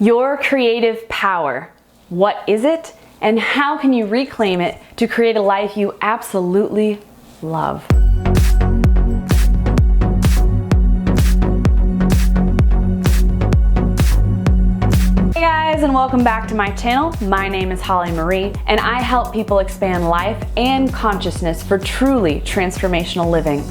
Your creative power. What is it, and how can you reclaim it to create a life you absolutely love? Hey guys, and welcome back to my channel. My name is Holly Marie, and I help people expand life and consciousness for truly transformational living.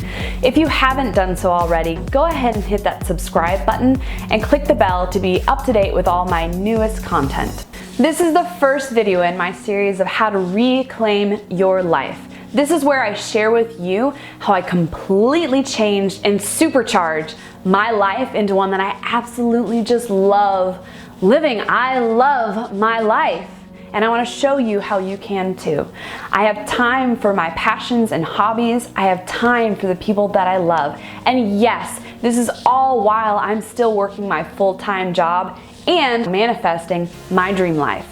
If you haven't done so already, go ahead and hit that subscribe button and click the bell to be up to date with all my newest content. This is the first video in my series of how to reclaim your life. This is where I share with you how I completely changed and supercharged my life into one that I absolutely just love living. I love my life, and I want to show you how you can too. I have time for my passions and hobbies. I have time for the people that I love. And yes, this is all while I'm still working my full-time job and manifesting my dream life.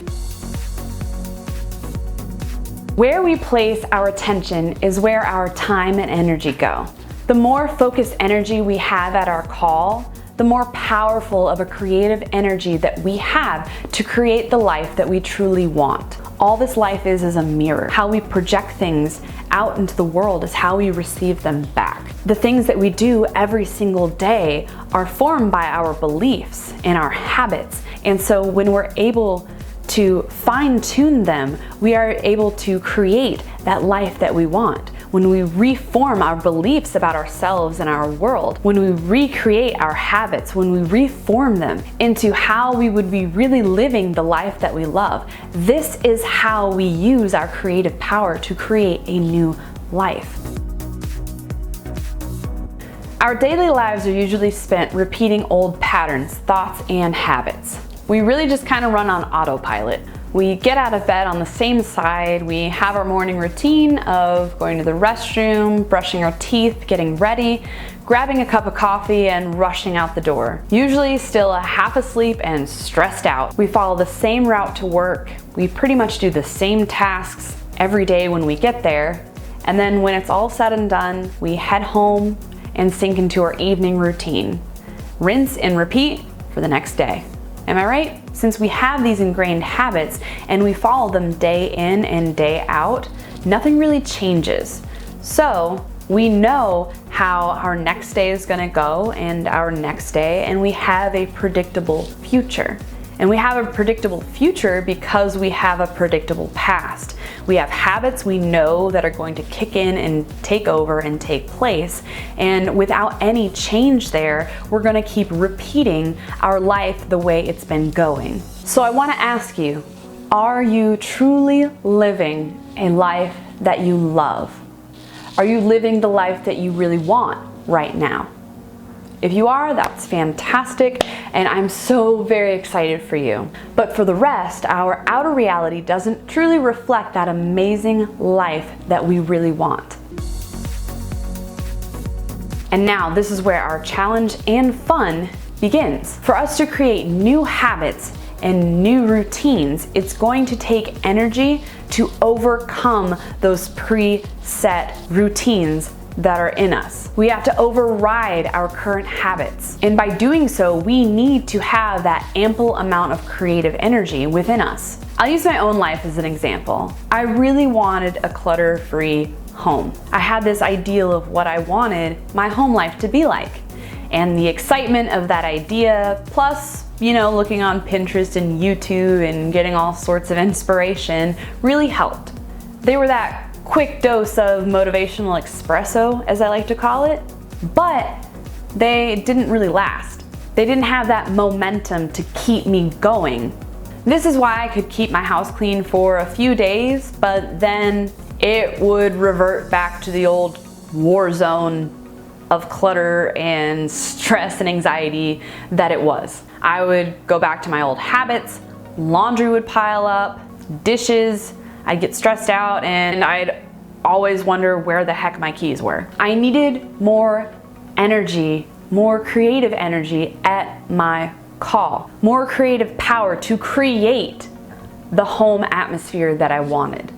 Where we place our attention is where our time and energy go. The more focused energy we have at our call, the more powerful of a creative energy that we have to create the life that we truly want. All this life is a mirror. How we project things out into the world is how we receive them back. The things that we do every single day are formed by our beliefs and our habits. And so when we're able to fine-tune them, we are able to create that life that we want. When we reform our beliefs about ourselves and our world, when we recreate our habits, when we reform them into how we would be really living the life that we love, this is how we use our creative power to create a new life. Our daily lives are usually spent repeating old patterns, thoughts, and habits. We really just kind of run on autopilot. We get out of bed on the same side, we have our morning routine of going to the restroom, brushing our teeth, getting ready, grabbing a cup of coffee, and rushing out the door. Usually still half asleep and stressed out. We follow the same route to work. We pretty much do the same tasks every day when we get there. And then when it's all said and done, we head home and sink into our evening routine. Rinse and repeat for the next day. Am I right? Since we have these ingrained habits and we follow them day in and day out, nothing really changes. So we know how our next day is gonna go and our next day, and we have a predictable future. And we have a predictable future because we have a predictable past. We have habits we know that are going to kick in and take over and take place. And without any change there, we're gonna keep repeating our life the way it's been going. So I wanna ask you, are you truly living a life that you love? Are you living the life that you really want right now? If you are, that's fantastic, and I'm so very excited for you. But for the rest, our outer reality doesn't truly reflect that amazing life that we really want. And now this is where our challenge and fun begins. For us to create new habits and new routines, it's going to take energy to overcome those preset routines that are in us. We have to override our current habits. And by doing so, we need to have that ample amount of creative energy within us. I'll use my own life as an example. I really wanted a clutter-free home. I had this ideal of what I wanted my home life to be like. And the excitement of that idea, plus, looking on Pinterest and YouTube and getting all sorts of inspiration really helped. They were that quick dose of motivational espresso, as I like to call it, but they didn't really last. They didn't have that momentum to keep me going. This is why I could keep my house clean for a few days, but then it would revert back to the old war zone of clutter and stress and anxiety that it was. I would go back to my old habits, laundry would pile up, dishes, I'd get stressed out, and I'd always wonder where the heck my keys were. I needed more energy, more creative energy at my call, more creative power to create the home atmosphere that I wanted.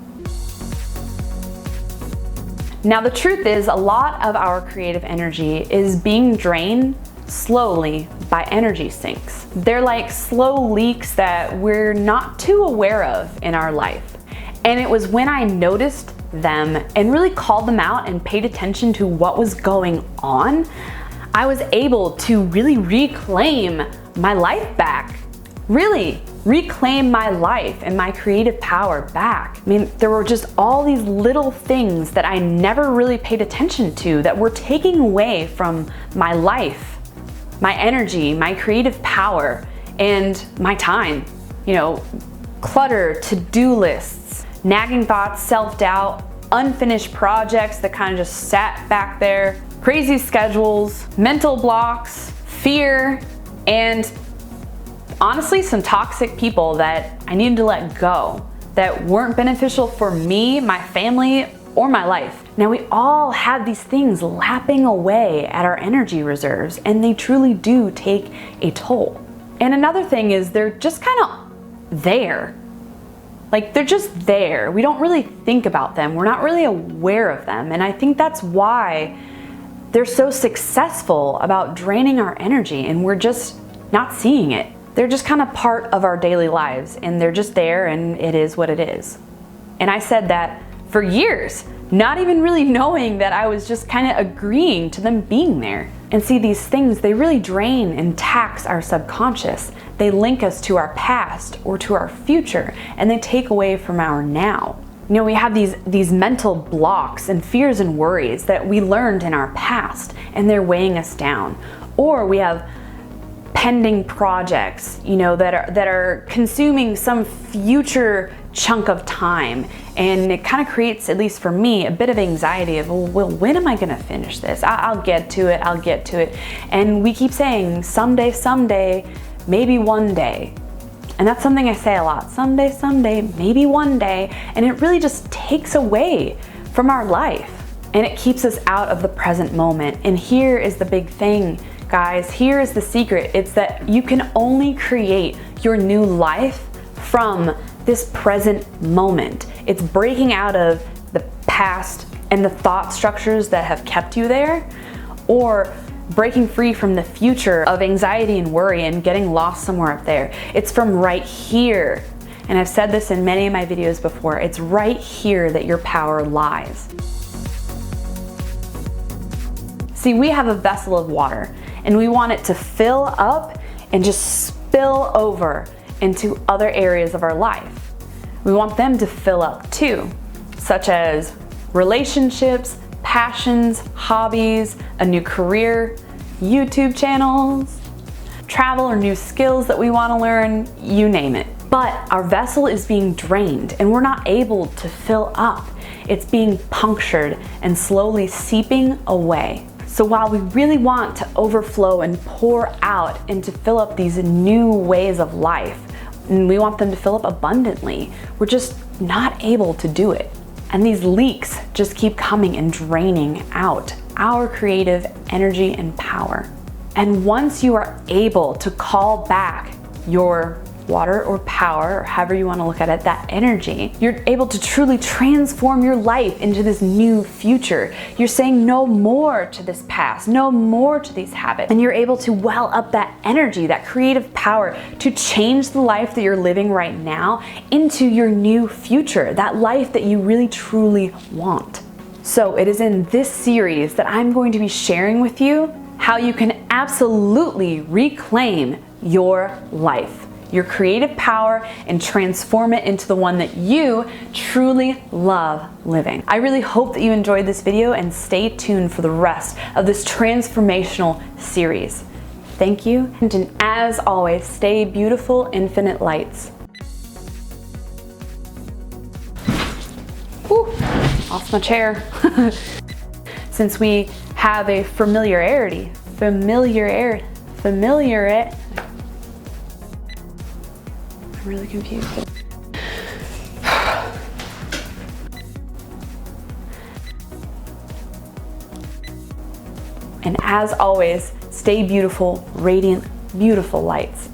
Now the truth is, a lot of our creative energy is being drained slowly by energy sinks. They're like slow leaks that we're not too aware of in our life. And it was when I noticed them and really called them out and paid attention to what was going on, I was able to really reclaim my life back. Really reclaim my life and my creative power back. I mean, there were just all these little things that I never really paid attention to that were taking away from my life, my energy, my creative power, and my time. You know, clutter, to-do lists, nagging thoughts, self-doubt, unfinished projects that kind of just sat back there, crazy schedules, mental blocks, fear, and honestly, some toxic people that I needed to let go that weren't beneficial for me, my family, or my life. Now, we all have these things lapping away at our energy reserves, and they truly do take a toll. And another thing is they're just kind of there. Like, they're just there. We don't really think about them. We're not really aware of them. And I think that's why they're so successful about draining our energy, and we're just not seeing it. They're just kind of part of our daily lives, and they're just there, and it is what it is. And I said that for years, not even really knowing that I was just kind of agreeing to them being there. And see, these things, they really drain and tax our subconscious. They link us to our past or to our future, and they take away from our now. You know, we have these mental blocks and fears and worries that we learned in our past, and they're weighing us down. Or we have pending projects, you know, that are consuming some future chunk of time, and it kind of creates, at least for me, a bit of anxiety of, well, when am I going to finish this? I'll get to it. And we keep saying someday, maybe one day. And that's something I say a lot. Someday, maybe one day. And it really just takes away from our life, and it keeps us out of the present moment. And here is the big thing, guys. Here is the secret. It's that you can only create your new life from this present moment. It's breaking out of the past and the thought structures that have kept you there, or breaking free from the future of anxiety and worry and getting lost somewhere up there. It's from right here. And I've said this in many of my videos before. It's right here that your power lies. See, we have a vessel of water, and we want it to fill up and just spill over into other areas of our life. We want them to fill up too, such as relationships, passions, hobbies, a new career, YouTube channels, travel or new skills that we want to learn, you name it. But our vessel is being drained, and we're not able to fill up. It's being punctured and slowly seeping away. So while we really want to overflow and pour out and to fill up these new ways of life, and we want them to fill up abundantly, we're just not able to do it. And these leaks just keep coming and draining out our creative energy and power. And once you are able to call back your water or power, or however you want to look at it, that energy, you're able to truly transform your life into this new future. You're saying no more to this past, no more to these habits, and you're able to well up that energy, that creative power to change the life that you're living right now into your new future, that life that you really truly want. So it is in this series that I'm going to be sharing with you how you can absolutely reclaim your life, your creative power, and transform it into the one that you truly love living. I really hope that you enjoyed this video, and stay tuned for the rest of this transformational series. Thank you, and as always, stay beautiful, infinite lights. Ooh, lost my chair. Since we have a familiarity. I'm really confused. And as always, stay beautiful, radiant, beautiful lights.